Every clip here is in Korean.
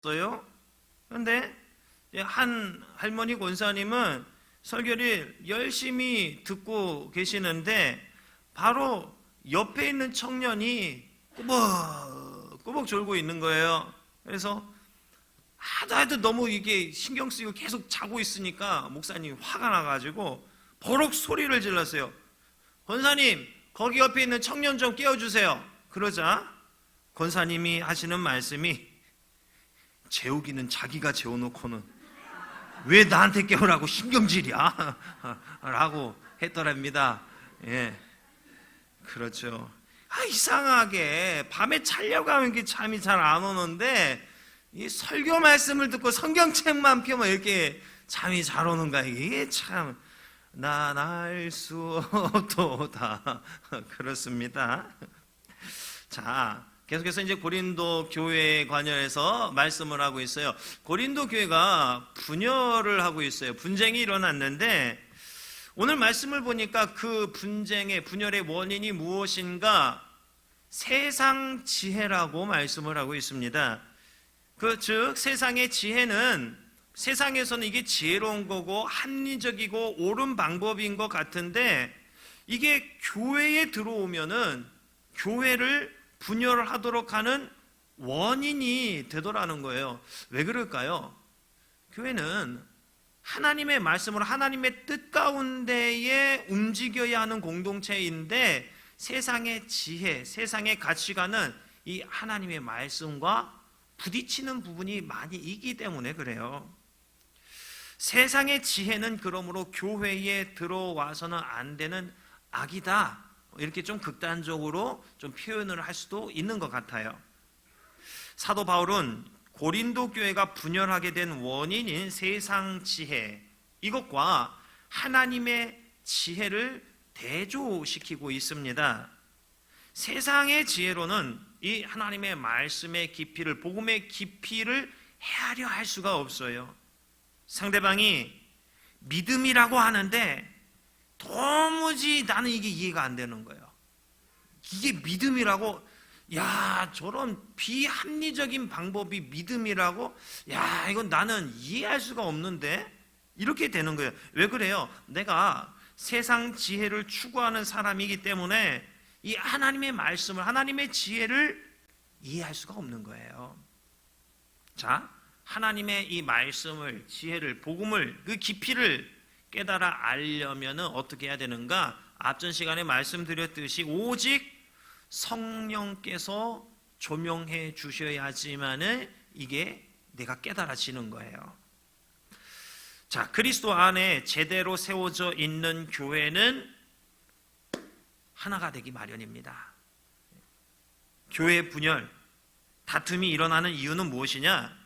어요. 그런데 한 할머니 권사님은 설교를 열심히 듣고 계시는데 바로 옆에 있는 청년이 꾸벅꾸벅 졸고 있는 거예요. 그래서 하도 해도 너무 이게 신경 쓰이고 계속 자고 있으니까 목사님이 화가 나가지고 버럭 소리를 질렀어요. 권사님, 거기 옆에 있는 청년 좀 깨워주세요. 그러자 권사님이 하시는 말씀이, 재우기는 자기가 재워놓고는 왜 나한테 깨우라고 신경질이야? 라고 했더랍니다. 예, 그렇죠. 이상하게 밤에 자려고 하면 잠이 잘 안 오는데 이 설교 말씀을 듣고 성경책만 펴면 이렇게 잠이 잘 오는가, 이게 참 난 알 수 없도다. 그렇습니다. 자, 계속해서 이제 고린도 교회에 관여해서 말씀을 하고 있어요. 고린도 교회가 분열을 하고 있어요. 분쟁이 일어났는데 오늘 말씀을 보니까 그 분열의 원인이 무엇인가? 세상 지혜라고 말씀을 하고 있습니다. 즉 세상의 지혜는, 세상에서는 이게 지혜로운 거고 합리적이고 옳은 방법인 것 같은데 이게 교회에 들어오면은 교회를 분열하도록 하는 원인이 되더라는 거예요. 왜 그럴까요? 교회는 하나님의 말씀으로 하나님의 뜻 가운데에 움직여야 하는 공동체인데 세상의 지혜, 세상의 가치관은 이 하나님의 말씀과 부딪히는 부분이 많이 있기 때문에 그래요. 세상의 지혜는 그러므로 교회에 들어와서는 안 되는 악이다, 이렇게 좀 극단적으로 좀 표현을 할 수도 있는 것 같아요. 사도 바울은 고린도 교회가 분열하게 된 원인인 세상 지혜, 이것과 하나님의 지혜를 대조시키고 있습니다. 세상의 지혜로는 이 하나님의 말씀의 깊이를, 복음의 깊이를 헤아려 할 수가 없어요. 상대방이 믿음이라고 하는데 도무지 나는 이게 이해가 안 되는 거예요. 이게 믿음이라고, 야, 저런 비합리적인 방법이 믿음이라고, 야, 이건 나는 이해할 수가 없는데, 이렇게 되는 거예요. 왜 그래요? 내가 세상 지혜를 추구하는 사람이기 때문에 이 하나님의 말씀을, 하나님의 지혜를 이해할 수가 없는 거예요. 자, 하나님의 이 말씀을, 지혜를, 복음을, 그 깊이를 깨달아 알려면 어떻게 해야 되는가? 앞전 시간에 말씀드렸듯이 오직 성령께서 조명해 주셔야지만 이게 내가 깨달아지는 거예요. 자, 그리스도 안에 제대로 세워져 있는 교회는 하나가 되기 마련입니다. 교회 분열, 다툼이 일어나는 이유는 무엇이냐?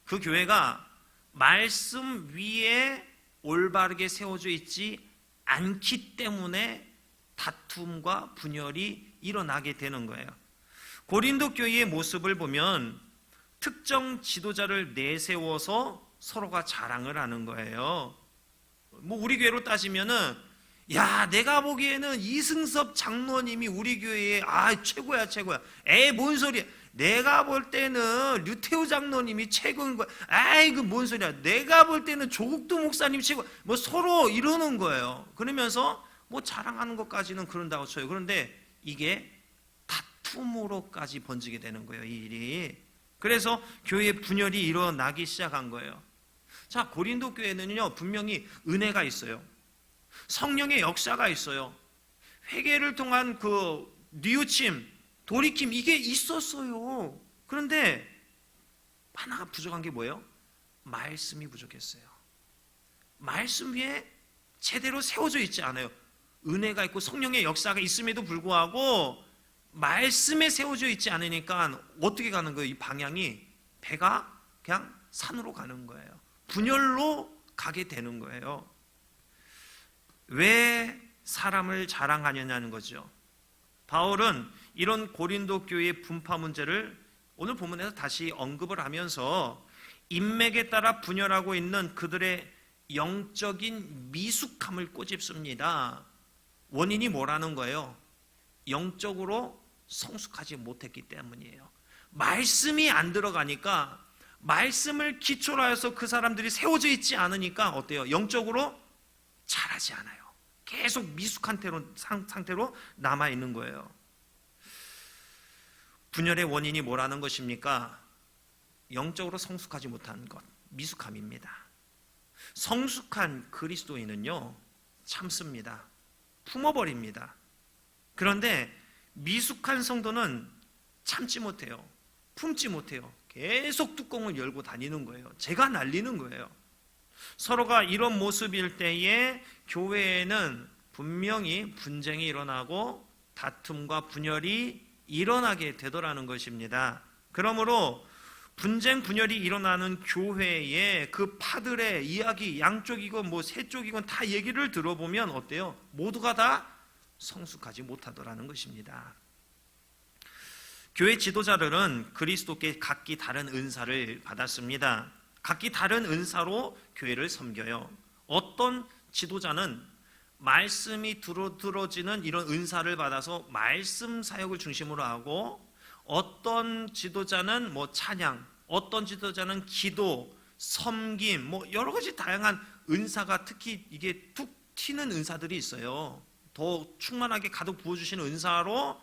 그 교회가 말씀 위에 올바르게 세워져 있지 않기 때문에 다툼과 분열이 일어나게 되는 거예요. 고린도 교회의 모습을 보면 특정 지도자를 내세워서 서로가 자랑을 하는 거예요. 뭐 우리 교회로 따지면은, 야, 내가 보기에는 이승섭 장로님이 우리 교회에 최고야. 뭔 소리야. 내가 볼 때는 류태우 장로님이 최고인 거야. 그 뭔 소리야. 내가 볼 때는 조국도 목사님이 최고. 뭐 서로 이러는 거예요. 그러면서 뭐 자랑하는 것까지는 그런다고 쳐요. 그런데 이게 다툼으로까지 번지게 되는 거예요, 이 일이. 그래서 교회 분열이 일어나기 시작한 거예요. 자, 고린도 교회는요, 분명히 은혜가 있어요. 성령의 역사가 있어요. 회개를 통한 그 뉘우침, 돌이킴, 이게 있었어요. 그런데 하나가 부족한 게 뭐예요? 말씀이 부족했어요. 말씀 위에 제대로 세워져 있지 않아요. 은혜가 있고 성령의 역사가 있음에도 불구하고 말씀에 세워져 있지 않으니까 어떻게 가는 거예요? 이 방향이, 배가 그냥 산으로 가는 거예요. 분열로 가게 되는 거예요. 왜 사람을 자랑하느냐는 거죠. 바울은 이런 고린도 교회의 분파 문제를 오늘 본문에서 다시 언급을 하면서 인맥에 따라 분열하고 있는 그들의 영적인 미숙함을 꼬집습니다. 원인이 뭐라는 거예요? 영적으로 성숙하지 못했기 때문이에요. 말씀이 안 들어가니까 말씀을 기초로 해서 그 사람들이 세워져 있지 않으니까 어때요? 영적으로 자라지 않아요. 계속 미숙한 상태로 남아있는 거예요. 분열의 원인이 뭐라는 것입니까? 영적으로 성숙하지 못한 것, 미숙함입니다. 성숙한 그리스도인은요, 참습니다. 품어버립니다. 그런데 미숙한 성도는 참지 못해요. 품지 못해요. 계속 뚜껑을 열고 다니는 거예요. 제가 날리는 거예요. 서로가 이런 모습일 때에 교회에는 분명히 분쟁이 일어나고 다툼과 분열이 일어나게 되더라는 것입니다. 그러므로 분쟁 분열이 일어나는 교회에 그 파들의 이야기, 양쪽이건 뭐 세 쪽이건 다 얘기를 들어보면 어때요? 모두가 다 성숙하지 못하더라는 것입니다. 교회 지도자들은 그리스도께 각기 다른 은사를 받았습니다. 각기 다른 은사로 교회를 섬겨요. 어떤 지도자는 말씀이 들어지는 이런 은사를 받아서 말씀 사역을 중심으로 하고, 어떤 지도자는 뭐 찬양, 어떤 지도자는 기도, 섬김, 뭐 여러 가지 다양한 은사가, 특히 이게 툭 튀는 은사들이 있어요. 더 충만하게 가득 부어주시는 은사로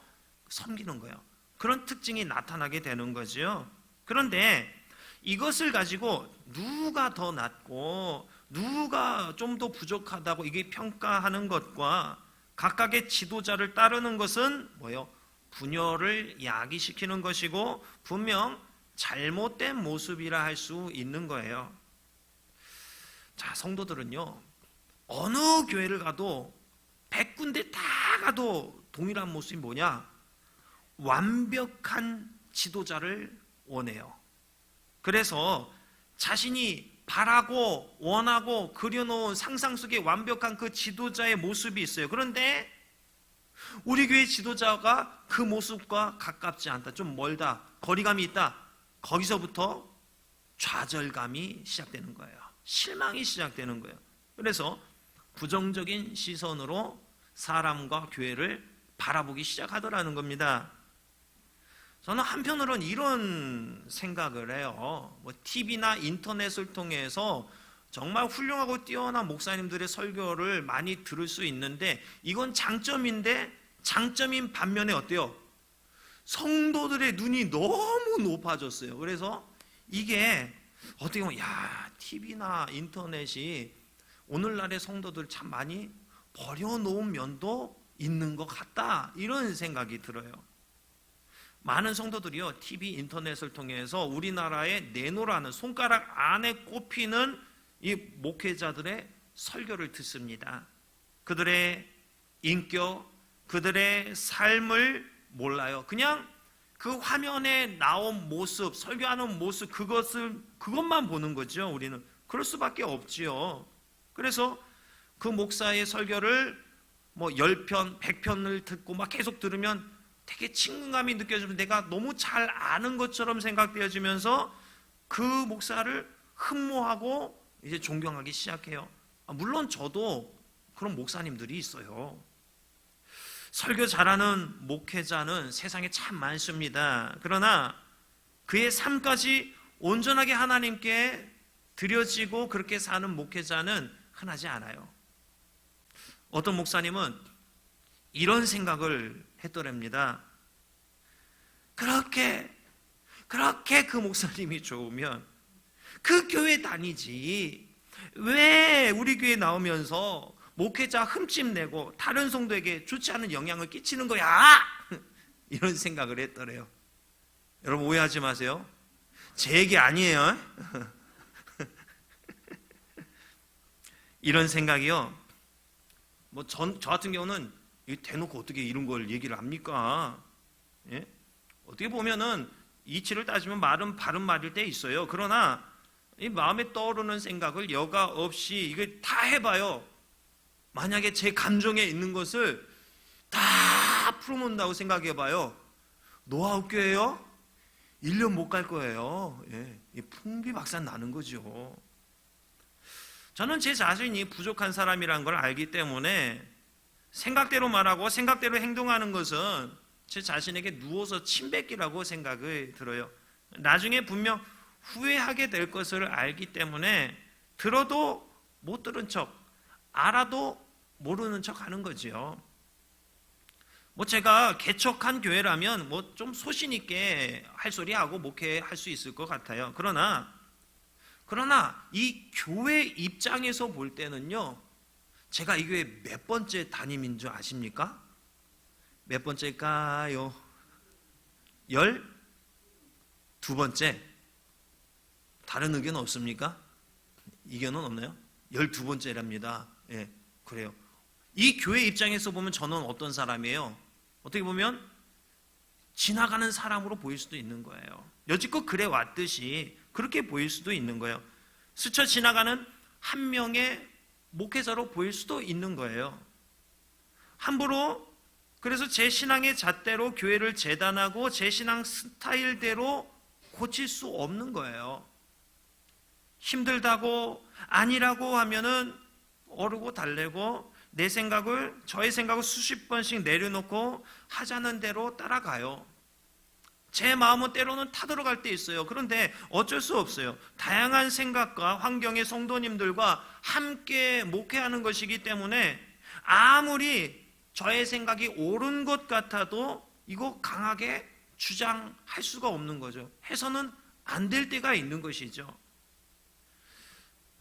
섬기는 거예요. 그런 특징이 나타나게 되는 거죠. 그런데 이것을 가지고 누가 더 낫고 누가 좀 더 부족하다고 이게 평가하는 것과 각각의 지도자를 따르는 것은 뭐예요? 분열을 야기시키는 것이고 분명 잘못된 모습이라 할 수 있는 거예요. 자, 성도들은요, 어느 교회를 가도 100군데 다 가도 동일한 모습이 뭐냐? 완벽한 지도자를 원해요. 그래서 자신이 바라고 원하고 그려놓은 상상 속에 완벽한 그 지도자의 모습이 있어요. 그런데 우리 교회 지도자가 그 모습과 가깝지 않다, 좀 멀다, 거리감이 있다. 거기서부터 좌절감이 시작되는 거예요. 실망이 시작되는 거예요. 그래서 부정적인 시선으로 사람과 교회를 바라보기 시작하더라는 겁니다. 저는 한편으로는 이런 생각을 해요. 뭐 TV나 인터넷을 통해서 정말 훌륭하고 뛰어난 목사님들의 설교를 많이 들을 수 있는데, 이건 장점인데 장점인 반면에 어때요? 성도들의 눈이 너무 높아졌어요. 그래서 이게 어떻게 보면 TV나 인터넷이 오늘날의 성도들 참 많이 버려놓은 면도 있는 것 같다, 이런 생각이 들어요. 많은 성도들이요, TV, 인터넷을 통해서 우리나라의 내노라는 손가락 안에 꼽히는 이 목회자들의 설교를 듣습니다. 그들의 인격, 그들의 삶을 몰라요. 그냥 그 화면에 나온 모습, 설교하는 모습, 그것만 보는 거죠. 우리는 그럴 수밖에 없지요. 그래서 그 목사의 설교를 뭐 10편, 100편을 듣고 막 계속 들으면 되게 친근감이 느껴지면 내가 너무 잘 아는 것처럼 생각되어지면서 그 목사를 흠모하고 이제 존경하기 시작해요. 물론 저도 그런 목사님들이 있어요. 설교 잘하는 목회자는 세상에 참 많습니다. 그러나 그의 삶까지 온전하게 하나님께 드려지고 그렇게 사는 목회자는 흔하지 않아요. 어떤 목사님은 이런 생각을 했더랍니다. 그렇게 그 목사님이 좋으면 그 교회 다니지, 왜 우리 교회 나오면서 목회자 흠집 내고 다른 성도에게 좋지 않은 영향을 끼치는 거야? 이런 생각을 했더래요. 여러분 오해하지 마세요. 제 얘기 아니에요. 이런 생각이요, 뭐 저 같은 경우는 대놓고 어떻게 이런 걸 얘기를 합니까? 예? 어떻게 보면은 이치를 따지면 말은 바른 말일 때 있어요. 그러나 이 마음에 떠오르는 생각을 여과 없이 이걸 다 해봐요. 만약에 제 감정에 있는 것을 다 풀어본다고 생각해봐요. 노하우 교회요? 1년 못 갈 거예요. 예. 풍비박산 나는 거죠. 저는 제 자신이 부족한 사람이라는 걸 알기 때문에 생각대로 말하고 생각대로 행동하는 것은 제 자신에게 누워서 침 뱉기라고 생각이 들어요. 나중에 분명 후회하게 될 것을 알기 때문에 들어도 못 들은 척, 알아도 모르는 척 하는 거지요. 제가 개척한 교회라면 좀 소신 있게 할 소리 하고 목회할 수 있을 것 같아요. 그러나 이 교회 입장에서 볼 때는요, 제가 이 교회 몇 번째 담임인 줄 아십니까? 몇 번째일까요? 12번째. 다른 의견 없습니까? 의견은 없나요? 12번째랍니다. 예, 그래요. 이 교회 입장에서 보면 저는 어떤 사람이에요? 어떻게 보면 지나가는 사람으로 보일 수도 있는 거예요. 여지껏 그래 왔듯이 그렇게 보일 수도 있는 거예요. 스쳐 지나가는 한 명의 목회자로 보일 수도 있는 거예요. 함부로 그래서 제 신앙의 잣대로 교회를 재단하고 제 신앙 스타일대로 고칠 수 없는 거예요. 힘들다고 아니라고 하면은 어르고 달래고 저의 생각을 수십 번씩 내려놓고 하자는 대로 따라가요. 제 마음은 때로는 타들어갈 때 있어요. 그런데 어쩔 수 없어요. 다양한 생각과 환경의 성도님들과 함께 목회하는 것이기 때문에 아무리 저의 생각이 옳은 것 같아도 이거 강하게 주장할 수가 없는 거죠. 해서는 안 될 때가 있는 것이죠.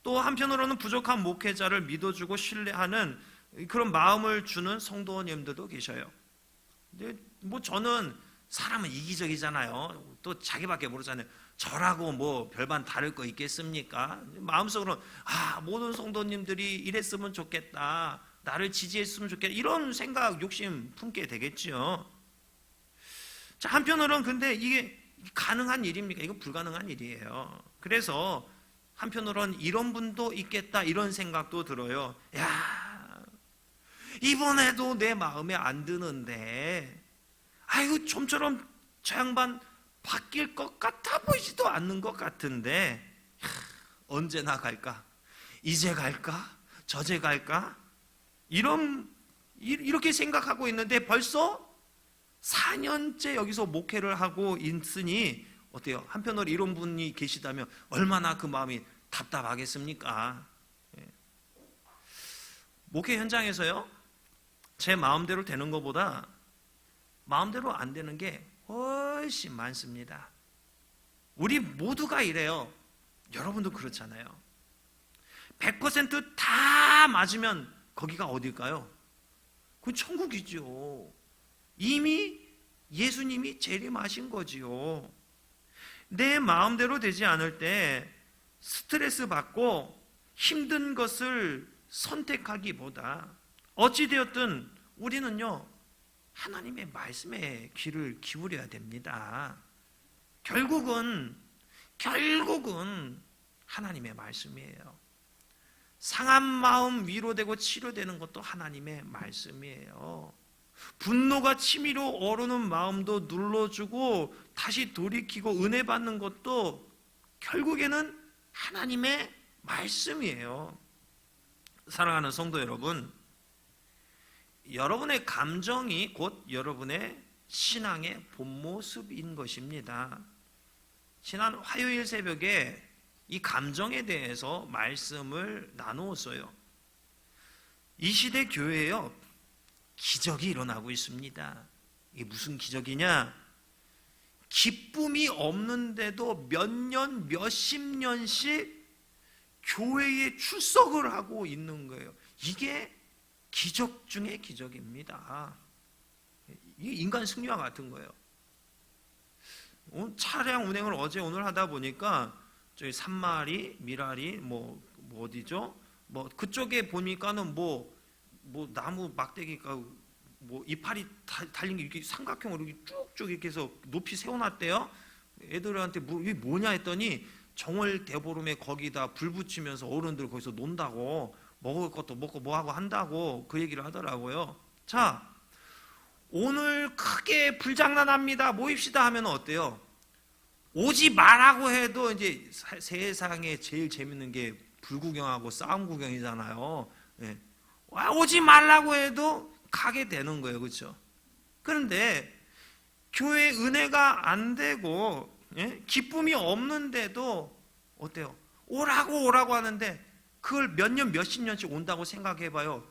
또 한편으로는 부족한 목회자를 믿어주고 신뢰하는 그런 마음을 주는 성도님들도 계셔요. 근데 저는 사람은 이기적이잖아요. 또 자기밖에 모르잖아요. 저라고 별반 다를 거 있겠습니까? 마음속으로 모든 성도님들이 이랬으면 좋겠다, 나를 지지했으면 좋겠다, 이런 생각, 욕심 품게 되겠죠. 자, 한편으로는 근데 이게 가능한 일입니까? 이거 불가능한 일이에요. 그래서 한편으로는 이런 분도 있겠다, 이런 생각도 들어요. 이번에도 내 마음에 안 드는데 좀처럼 저 양반 바뀔 것 같아 보이지도 않는 것 같은데 언제나 갈까? 이제 갈까? 저제 갈까? 이렇게 생각하고 있는데 벌써 4년째 여기서 목회를 하고 있으니 어때요? 한편으로 이런 분이 계시다면 얼마나 그 마음이 답답하겠습니까? 목회 현장에서요, 제 마음대로 되는 것보다 마음대로 안 되는 게 훨씬 많습니다. 우리 모두가 이래요. 여러분도 그렇잖아요. 100% 맞으면 거기가 어딜까요? 그건 천국이죠. 이미 예수님이 재림하신 거지요. 내 마음대로 되지 않을 때 스트레스 받고 힘든 것을 선택하기보다 어찌되었든 우리는요, 하나님의 말씀에 귀를 기울여야 됩니다. 결국은 하나님의 말씀이에요. 상한 마음 위로되고 치료되는 것도 하나님의 말씀이에요. 분노가 치밀어 오르는 마음도 눌러주고 다시 돌이키고 은혜 받는 것도 결국에는 하나님의 말씀이에요. 사랑하는 성도 여러분, 여러분의 감정이 곧 여러분의 신앙의 본 모습인 것입니다. 지난 화요일 새벽에 이 감정에 대해서 말씀을 나누었어요. 이 시대 교회에요, 기적이 일어나고 있습니다. 이게 무슨 기적이냐? 기쁨이 없는데도 몇 년, 몇십 년씩 교회에 출석을 하고 있는 거예요. 이게 기적 중의 기적입니다. 이게 인간 승리와 같은 거예요. 차량 운행을 어제 오늘 하다 보니까 저희 산마리, 미라리, 어디죠? 그쪽에 보니까는 나무 막대기가 이파리 달린 게 이렇게 삼각형으로 이렇게 쭉쭉 이렇게 해서 높이 세워놨대요. 애들한테 이게 뭐냐 했더니 정월 대보름에 거기다 불 붙이면서 어른들 거기서 논다고, 먹을 것도 먹고 뭐하고 한다고 그 얘기를 하더라고요. 자, 오늘 크게 불장난합니다, 모입시다 하면 어때요? 오지 말라고 해도 이제 세상에 제일 재밌는 게 불구경하고 싸움 구경이잖아요. 네. 오지 말라고 해도 가게 되는 거예요. 그렇죠? 그런데 교회 은혜가 안 되고 예? 기쁨이 없는데도 어때요? 오라고 하는데 그걸 몇 년, 몇십 년씩 온다고 생각해봐요.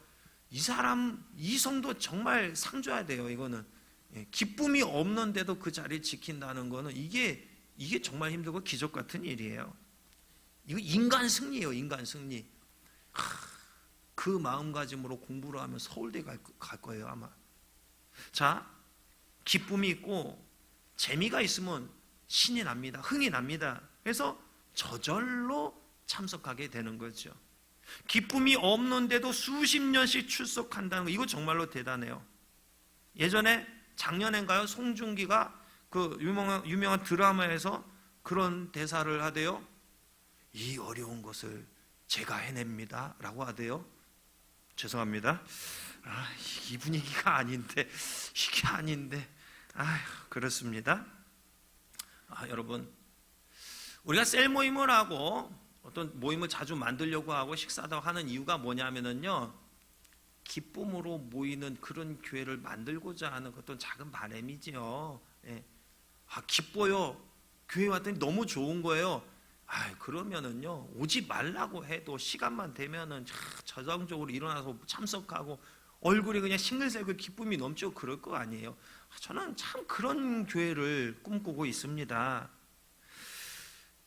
이 사람, 이 성도 정말 상 줘야 돼요. 이거는 기쁨이 없는데도 그 자리를 지킨다는 거는 이게 정말 힘들고 기적 같은 일이에요. 이거 인간 승리예요. 인간 승리. 그 마음가짐으로 공부를 하면 서울대 갈 거예요 아마. 자, 기쁨이 있고 재미가 있으면 신이 납니다. 흥이 납니다. 그래서 저절로 참석하게 되는 거죠. 기쁨이 없는데도 수십 년씩 출석한다는 거, 이거 정말로 대단해요. 예전에 작년엔가요, 송중기가 그 유명한 드라마에서 그런 대사를 하대요. 이 어려운 것을 제가 해냅니다 라고 하대요. 죄송합니다. 이 분위기가 아닌데, 이게 아닌데. 그렇습니다. 여러분, 우리가 셀 모임을 하고 어떤 모임을 자주 만들려고 하고 식사도 하는 이유가 뭐냐면요, 기쁨으로 모이는 그런 교회를 만들고자 하는 어떤 작은 바람이지요. 기뻐요. 교회 왔더니 너무 좋은 거예요. 그러면은요, 오지 말라고 해도 시간만 되면은 저정적으로 일어나서 참석하고 얼굴이 그냥 싱글생글 기쁨이 넘치고 그럴 거 아니에요. 저는 참 그런 교회를 꿈꾸고 있습니다.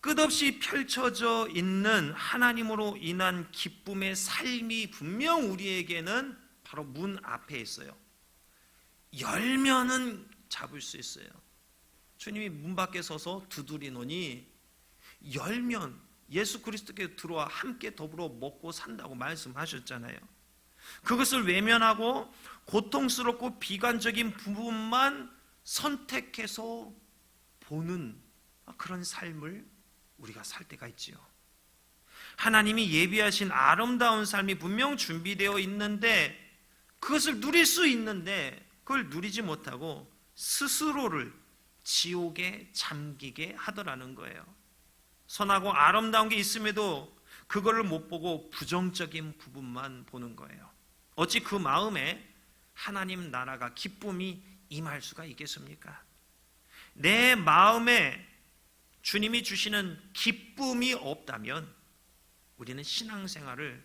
끝없이 펼쳐져 있는 하나님으로 인한 기쁨의 삶이 분명 우리에게는 바로 문 앞에 있어요. 열면은 잡을 수 있어요. 주님이 문 밖에 서서 두드리노니 열면 예수 그리스도께 들어와 함께 더불어 먹고 산다고 말씀하셨잖아요. 그것을 외면하고 고통스럽고 비관적인 부분만 선택해서 보는 그런 삶을 우리가 살 때가 있지요. 하나님이 예비하신 아름다운 삶이 분명 준비되어 있는데 그것을 누릴 수 있는데 그걸 누리지 못하고 스스로를 지옥에 잠기게 하더라는 거예요. 선하고 아름다운 게 있음에도 그거를 못 보고 부정적인 부분만 보는 거예요. 어찌 그 마음에 하나님 나라가 기쁨이 임할 수가 있겠습니까? 내 마음에 주님이 주시는 기쁨이 없다면 우리는 신앙생활을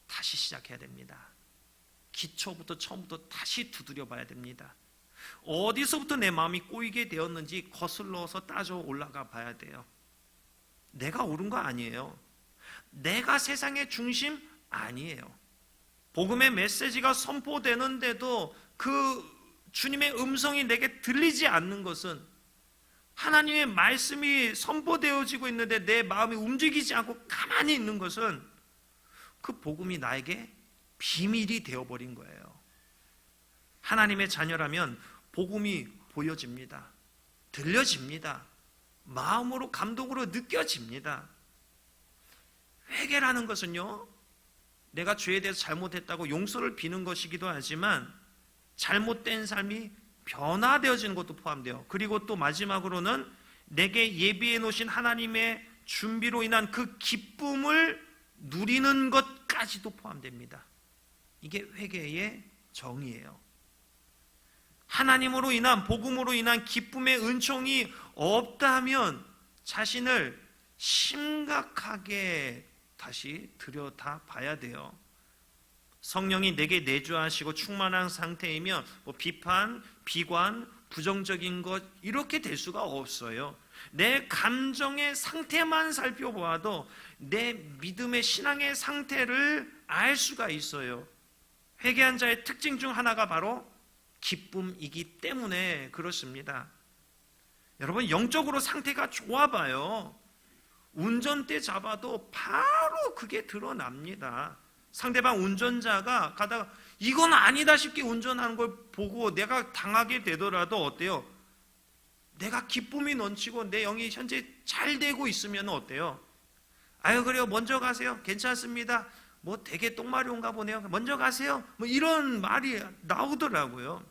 다시 시작해야 됩니다. 기초부터 처음부터 다시 두드려 봐야 됩니다. 어디서부터 내 마음이 꼬이게 되었는지 거슬러서 따져 올라가 봐야 돼요. 내가 옳은 거 아니에요. 내가 세상의 중심 아니에요. 복음의 메시지가 선포되는데도 그 주님의 음성이 내게 들리지 않는 것은, 하나님의 말씀이 선포되어지고 있는데 내 마음이 움직이지 않고 가만히 있는 것은 그 복음이 나에게 비밀이 되어버린 거예요. 하나님의 자녀라면 복음이 보여집니다. 들려집니다. 마음으로 감동으로 느껴집니다. 회개라는 것은요, 내가 죄에 대해서 잘못했다고 용서를 비는 것이기도 하지만 잘못된 삶이 변화되어지는 것도 포함돼요. 그리고 또 마지막으로는 내게 예비해 놓으신 하나님의 준비로 인한 그 기쁨을 누리는 것까지도 포함됩니다. 이게 회개의 정의예요. 하나님으로 인한, 복음으로 인한 기쁨의 은총이 없다면 자신을 심각하게 다시 들여다 봐야 돼요. 성령이 내게 내주하시고 충만한 상태이면 비판, 비관, 부정적인 것 이렇게 될 수가 없어요. 내 감정의 상태만 살펴보아도 내 믿음의 신앙의 상태를 알 수가 있어요. 회개한 자의 특징 중 하나가 바로 기쁨이기 때문에 그렇습니다. 여러분, 영적으로 상태가 좋아봐요. 운전대 잡아도 바로 그게 드러납니다. 상대방 운전자가 가다가 이건 아니다 싶게 운전하는 걸 보고 내가 당하게 되더라도 어때요? 내가 기쁨이 넘치고 내 영이 현재 잘 되고 있으면 어때요? 그래요, 먼저 가세요. 괜찮습니다. 되게 똥마려운가 보네요. 먼저 가세요. 이런 말이 나오더라고요.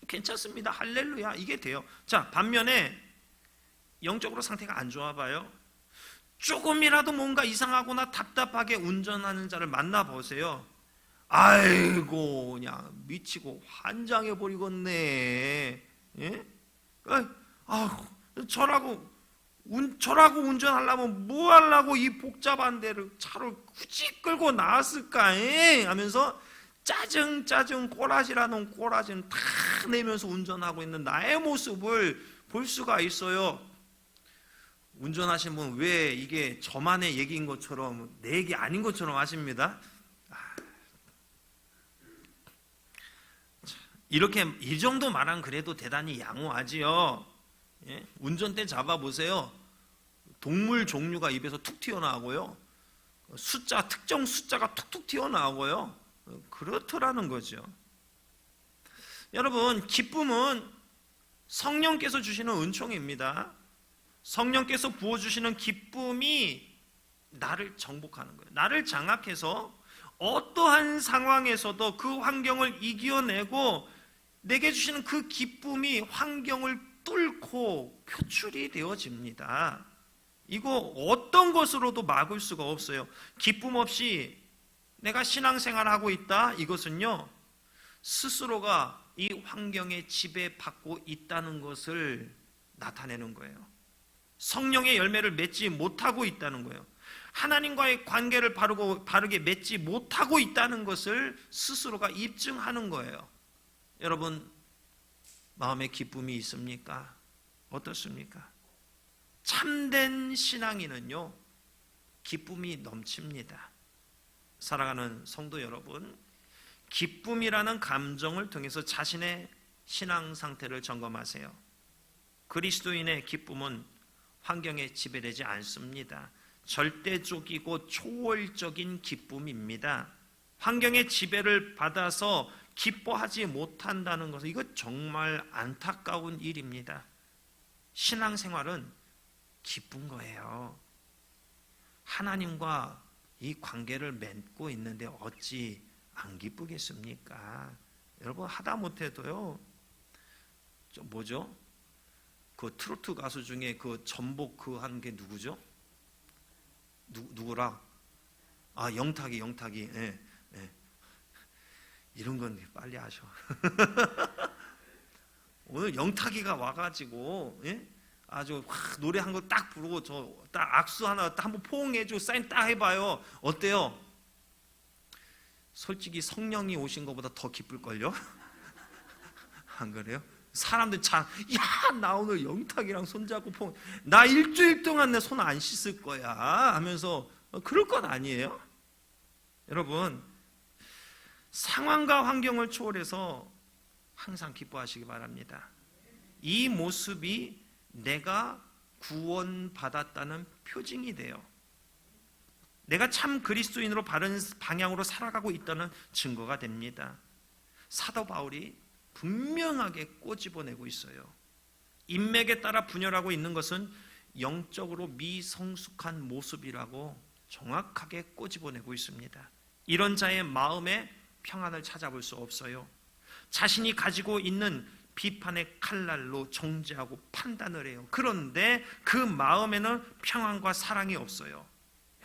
괜찮습니다. 할렐루야. 이게 돼요. 자, 반면에 영적으로 상태가 안 좋아 봐요. 조금이라도 뭔가 이상하거나 답답하게 운전하는 자를 만나보세요. 아이고, 그냥 미치고 환장해 버리겠네. 예? 저라고 운전하려면 뭐 하려고 이 복잡한 데를 차를 굳이 끌고 나왔을까 하면서 짜증 꼬라지라는 꼬라지는 다 내면서 운전하고 있는 나의 모습을 볼 수가 있어요. 운전하신 분 왜 이게 저만의 얘기인 것처럼 내 얘기 아닌 것처럼 하십니다. 이렇게 이 정도 말한 그래도 대단히 양호하지요. 예? 운전대 잡아보세요. 동물 종류가 입에서 툭 튀어나오고요. 특정 숫자가 툭툭 튀어나오고요. 그렇더라는 거죠. 여러분, 기쁨은 성령께서 주시는 은총입니다. 성령께서 부어주시는 기쁨이 나를 정복하는 거예요. 나를 장악해서 어떠한 상황에서도 그 환경을 이겨내고 내게 주시는 그 기쁨이 환경을 뚫고 표출이 되어집니다. 이거 어떤 것으로도 막을 수가 없어요. 기쁨 없이 내가 신앙생활을 하고 있다, 이것은요 스스로가 이 환경에 지배받고 있다는 것을 나타내는 거예요. 성령의 열매를 맺지 못하고 있다는 거예요. 하나님과의 관계를 바르게 맺지 못하고 있다는 것을 스스로가 입증하는 거예요. 여러분, 마음에 기쁨이 있습니까? 어떻습니까? 참된 신앙인은요 기쁨이 넘칩니다. 사랑하는 성도 여러분, 기쁨이라는 감정을 통해서 자신의 신앙 상태를 점검하세요. 그리스도인의 기쁨은 환경에 지배되지 않습니다. 절대적이고 초월적인 기쁨입니다. 환경의 지배를 받아서 기뻐하지 못한다는 것은 이거 정말 안타까운 일입니다. 신앙생활은 기쁜 거예요. 하나님과 이 관계를 맺고 있는데 어찌 안 기쁘겠습니까? 여러분, 하다못해도요 뭐죠? 그 트로트 가수 중에 그 전복 그 한 게 누구죠? 누구라? 영탁이. 예. 이런 건 빨리 하셔. 오늘 영탁이가 와가지고 아주 노래 한 거 딱 부르고 저 딱 악수 하나 딱 한번 포옹해주고 사인 딱 해봐요. 어때요? 솔직히 성령이 오신 것보다 더 기쁠걸요? 안 그래요? 사람들 나 오늘 영탁이랑 손잡고 포옹, 나 일주일 동안 내 손 안 씻을 거야 하면서 그럴 건 아니에요? 여러분, 상황과 환경을 초월해서 항상 기뻐하시기 바랍니다. 이 모습이 내가 구원받았다는 표징이 돼요. 내가 참 그리스도인으로 바른 방향으로 살아가고 있다는 증거가 됩니다. 사도 바울이 분명하게 꼬집어내고 있어요. 인맥에 따라 분열하고 있는 것은 영적으로 미성숙한 모습이라고 정확하게 꼬집어내고 있습니다. 이런 자의 마음에 평안을 찾아볼 수 없어요. 자신이 가지고 있는 비판의 칼날로 정죄하고 판단을 해요. 그런데 그 마음에는 평안과 사랑이 없어요.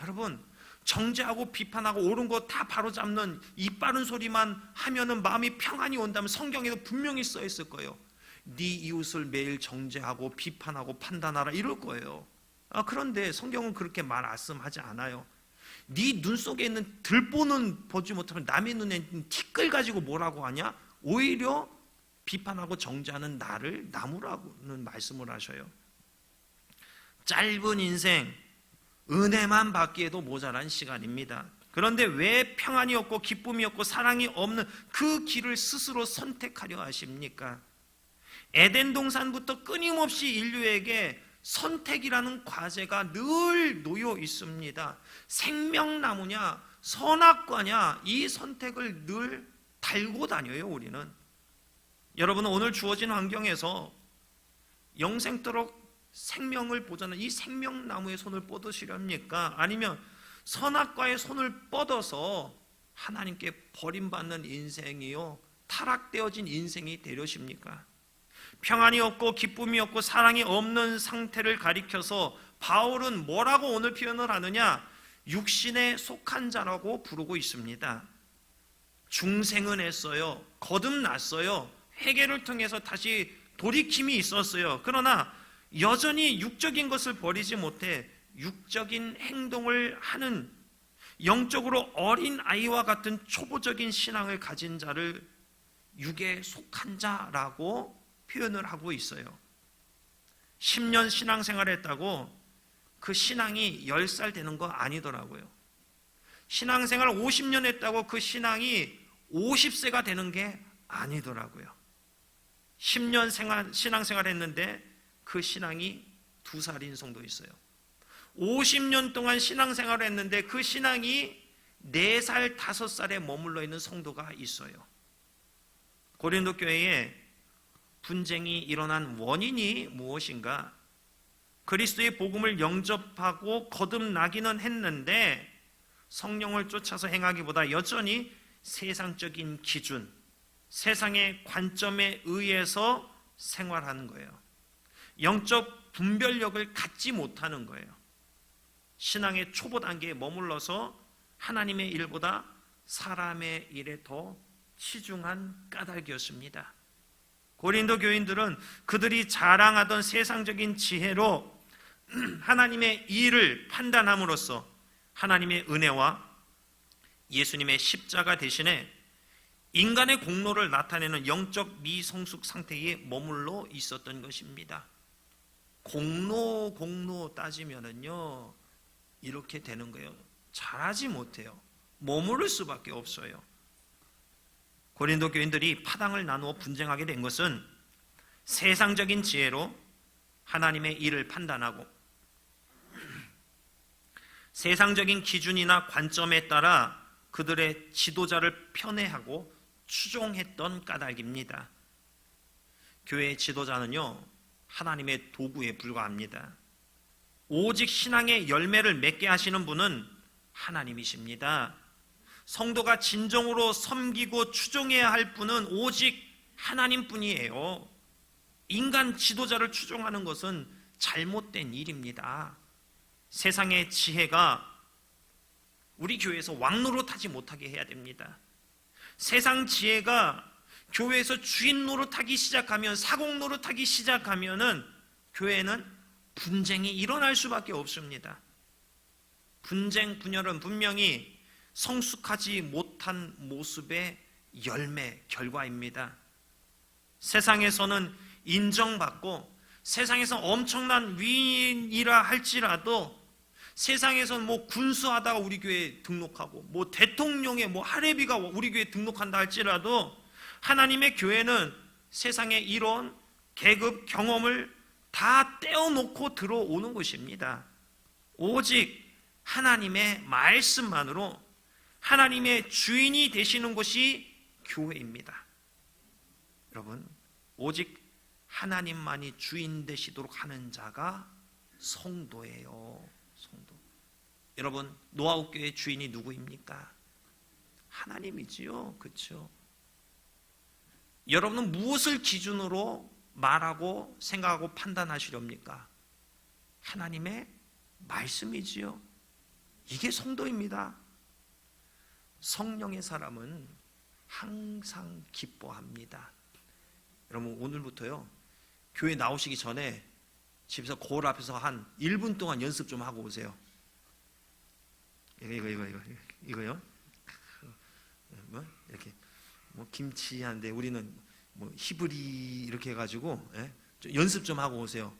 여러분, 정죄하고 비판하고 옳은 거 다 바로잡는 이 빠른 소리만 하면은 마음이 평안이 온다면 성경에도 분명히 써 있을 거예요. 네 이웃을 매일 정죄하고 비판하고 판단하라 이럴 거예요. 그런데 성경은 그렇게 말씀하지 않아요. 네 눈 속에 있는 들보는 보지 못하면 남의 눈에 있는 티끌 가지고 뭐라고 하냐? 오히려 비판하고 정죄하는 나를 나무라고는 말씀을 하셔요. 짧은 인생 은혜만 받기에도 모자란 시간입니다. 그런데 왜 평안이 없고 기쁨이 없고 사랑이 없는 그 길을 스스로 선택하려 하십니까? 에덴 동산부터 끊임없이 인류에게 선택이라는 과제가 늘 놓여 있습니다. 생명나무냐 선악과냐 이 선택을 늘 달고 다녀요. 우리는. 여러분은 오늘 주어진 환경에서 영생토록 생명을 보존하는 이 생명나무의 손을 뻗으시렵니까? 아니면 선악과의 손을 뻗어서 하나님께 버림받는 인생이요 타락되어진 인생이 되려십니까? 평안이 없고 기쁨이 없고 사랑이 없는 상태를 가리켜서 바울은 뭐라고 오늘 표현을 하느냐? 육신에 속한 자라고 부르고 있습니다. 중생은 했어요. 거듭났어요. 회개를 통해서 다시 돌이킴이 있었어요. 그러나 여전히 육적인 것을 버리지 못해 육적인 행동을 하는 영적으로 어린 아이와 같은 초보적인 신앙을 가진 자를 육에 속한 자라고 표현을 하고 있어요. 10년 신앙생활을 했다고 그 신앙이 10살 되는 거 아니더라고요. 신앙생활 50년 했다고 그 신앙이 50세가 되는 게 아니더라고요. 10년 신앙생활 했는데 그 신앙이 2살인 성도 있어요. 50년 동안 신앙생활을 했는데 그 신앙이 4살, 5살에 머물러 있는 성도가 있어요. 고린도 교회에 분쟁이 일어난 원인이 무엇인가? 그리스도의 복음을 영접하고 거듭나기는 했는데 성령을 쫓아서 행하기보다 여전히 세상적인 기준, 세상의 관점에 의해서 생활하는 거예요. 영적 분별력을 갖지 못하는 거예요. 신앙의 초보 단계에 머물러서 하나님의 일보다 사람의 일에 더 치중한 까닭이었습니다. 고린도 교인들은 그들이 자랑하던 세상적인 지혜로 하나님의 일을 판단함으로써 하나님의 은혜와 예수님의 십자가 대신에 인간의 공로를 나타내는 영적 미성숙 상태에 머물러 있었던 것입니다. 공로 따지면은요 이렇게 되는 거예요. 잘하지 못해요. 머무를 수밖에 없어요. 고린도 교인들이 파당을 나누어 분쟁하게 된 것은 세상적인 지혜로 하나님의 일을 판단하고 세상적인 기준이나 관점에 따라 그들의 지도자를 편애하고 추종했던 까닭입니다. 교회의 지도자는요 하나님의 도구에 불과합니다. 오직 신앙의 열매를 맺게 하시는 분은 하나님이십니다. 성도가 진정으로 섬기고 추종해야 할 분은 오직 하나님뿐이에요. 인간 지도자를 추종하는 것은 잘못된 일입니다. 세상의 지혜가 우리 교회에서 왕노릇하지 못하게 해야 됩니다. 세상 지혜가 교회에서 주인 노릇하기 시작하면, 사공 노릇하기 시작하면은 교회는 분쟁이 일어날 수밖에 없습니다. 분쟁 분열은 분명히 성숙하지 못한 모습의 열매, 결과입니다. 세상에서는 인정받고 세상에서 엄청난 위인이라 할지라도 세상에서는 뭐 군수하다가 우리 교회에 등록하고 뭐 대통령의 뭐 할애비가 우리 교회에 등록한다 할지라도 하나님의 교회는 세상의 이런 계급 경험을 다 떼어놓고 들어오는 것입니다. 오직 하나님의 말씀만으로 하나님의 주인이 되시는 것이 교회입니다. 여러분, 오직 하나님만이 주인 되시도록 하는 자가 성도예요. 성도. 여러분, 노아우 교회의 주인이 누구입니까? 하나님이지요. 그렇죠? 여러분은 무엇을 기준으로 말하고 생각하고 판단하시렵니까? 하나님의 말씀이지요. 이게 성도입니다. 성령의 사람은 항상 기뻐합니다. 여러분, 오늘부터요 교회 나오시기 전에 집에서 거울 앞에서 한 1분 동안 연습 좀 하고 오세요. 이거요. 뭐 이렇게 뭐 김치 하는데 우리는 뭐 히브리 이렇게 해가지고 좀 연습 좀 하고 오세요.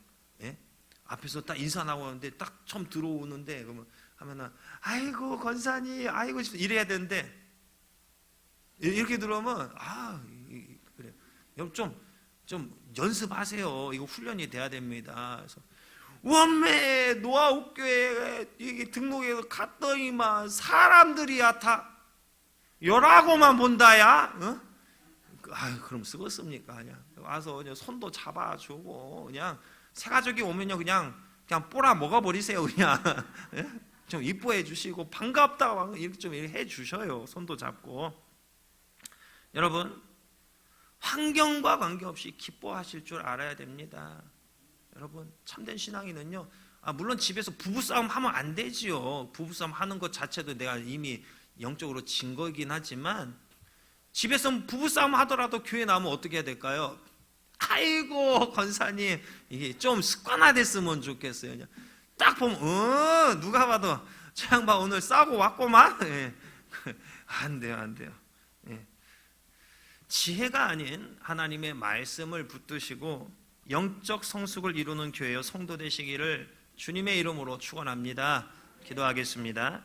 앞에서 딱 인사 나오는데 딱 처음 들어오는데 그러면 하면은 아이고 권사님, 아이고 이래야 되는데 이렇게 들어오면 그래. 여러분 좀 연습하세요. 이거 훈련이 돼야 됩니다. 그래서 원매 노아우 교회 이게 등록해서 갔더니만 사람들이야 다 열하고만 본다야. 그럼 쓰겠습니까? 그냥 와서 그냥 손도 잡아주고 그냥 새 가족이 오면요 그냥 뿌라 먹어버리세요. 그냥 좀 이뻐해 주시고 반갑다 이렇게 좀 해 주셔요. 손도 잡고. 여러분, 환경과 관계없이 기뻐하실 줄 알아야 됩니다. 여러분, 참된 신앙인은요 물론 집에서 부부싸움 하면 안 되지요. 부부싸움 하는 것 자체도 내가 이미 영적으로 진 거긴 하지만 집에서 부부싸움 하더라도 교회 나오면 어떻게 해야 될까요? 아이고 권사님, 이게 좀 습관화됐으면 좋겠어요. 그냥 딱 보면 누가 봐도 저 양반 오늘 싸고 왔구만. 예. 안 돼요, 안 돼요. 예. 지혜가 아닌 하나님의 말씀을 붙드시고 영적 성숙을 이루는 교회요 성도 되시기를 주님의 이름으로 축원합니다. 기도하겠습니다.